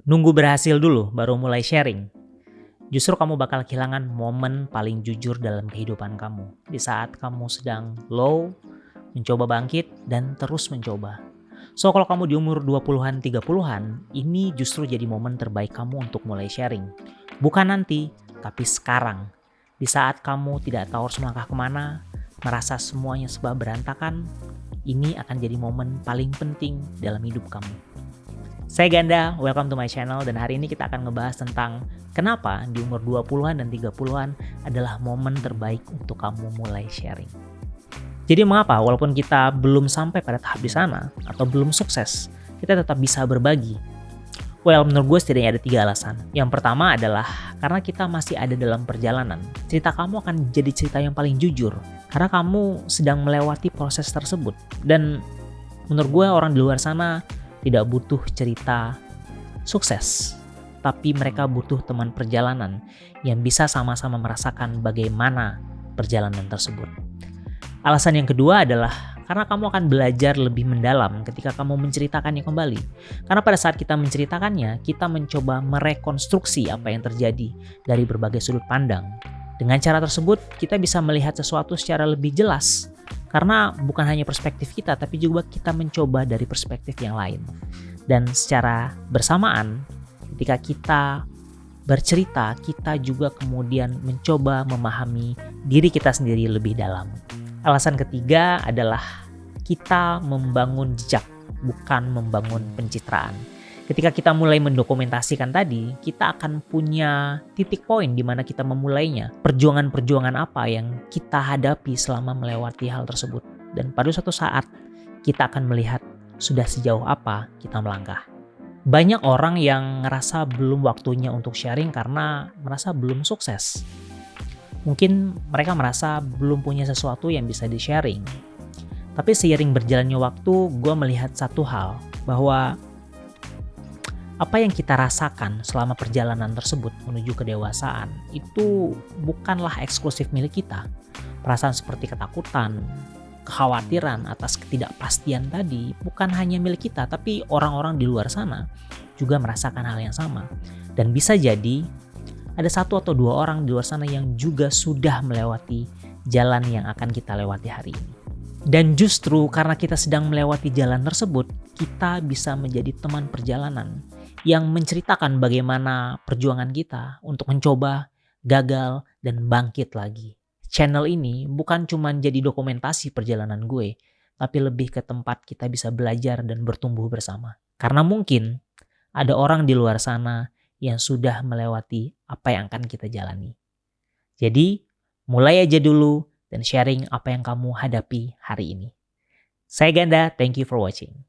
nunggu berhasil dulu baru mulai sharing, justru kamu bakal kehilangan momen paling jujur dalam kehidupan kamu. Di saat kamu sedang low, mencoba bangkit, dan terus mencoba. So, kalau kamu di umur 20-an, 30-an, ini justru jadi momen terbaik kamu untuk mulai sharing. Bukan nanti, tapi sekarang. Di saat kamu tidak tahu harus melangkah kemana, merasa semuanya serba berantakan, ini akan jadi momen paling penting dalam hidup kamu. Saya Ganda, welcome to my channel, dan hari ini kita akan ngebahas tentang kenapa di umur 20-an dan 30-an adalah momen terbaik untuk kamu mulai sharing. Jadi mengapa walaupun kita belum sampai pada tahap di sana atau belum sukses, kita tetap bisa berbagi? Well, menurut gue setidaknya ada 3 alasan. Yang pertama adalah karena kita masih ada dalam perjalanan. Cerita kamu akan jadi cerita yang paling jujur karena kamu sedang melewati proses tersebut. Dan menurut gue orang di luar sana tidak butuh cerita sukses, tapi mereka butuh teman perjalanan yang bisa sama-sama merasakan bagaimana perjalanan tersebut. Alasan yang kedua adalah karena kamu akan belajar lebih mendalam ketika kamu menceritakannya kembali. Karena pada saat kita menceritakannya, kita mencoba merekonstruksi apa yang terjadi dari berbagai sudut pandang. Dengan cara tersebut, kita bisa melihat sesuatu secara lebih jelas. Karena bukan hanya perspektif kita, tapi juga kita mencoba dari perspektif yang lain. Dan secara bersamaan, ketika kita bercerita, kita juga kemudian mencoba memahami diri kita sendiri lebih dalam. Alasan ketiga adalah kita membangun jejak, bukan membangun pencitraan. Ketika kita mulai mendokumentasikan tadi, kita akan punya titik poin di mana kita memulainya. Perjuangan-perjuangan apa yang kita hadapi selama melewati hal tersebut. Dan pada suatu saat, kita akan melihat sudah sejauh apa kita melangkah. Banyak orang yang ngerasa belum waktunya untuk sharing karena merasa belum sukses. Mungkin mereka merasa belum punya sesuatu yang bisa di-sharing. Tapi seiring berjalannya waktu, gue melihat satu hal, bahwa apa yang kita rasakan selama perjalanan tersebut menuju kedewasaan itu bukanlah eksklusif milik kita. Perasaan seperti ketakutan, kekhawatiran atas ketidakpastian tadi bukan hanya milik kita, tapi orang-orang di luar sana juga merasakan hal yang sama. Dan bisa jadi ada 1 atau 2 orang di luar sana yang juga sudah melewati jalan yang akan kita lewati hari ini. Dan justru karena kita sedang melewati jalan tersebut, kita bisa menjadi teman perjalanan yang menceritakan bagaimana perjuangan kita untuk mencoba, gagal, dan bangkit lagi. Channel ini bukan cuma jadi dokumentasi perjalanan gue, tapi lebih ke tempat kita bisa belajar dan bertumbuh bersama. Karena mungkin ada orang di luar sana yang sudah melewati apa yang akan kita jalani. Jadi, mulai aja dulu dan sharing apa yang kamu hadapi hari ini. Saya Ganda, thank you for watching.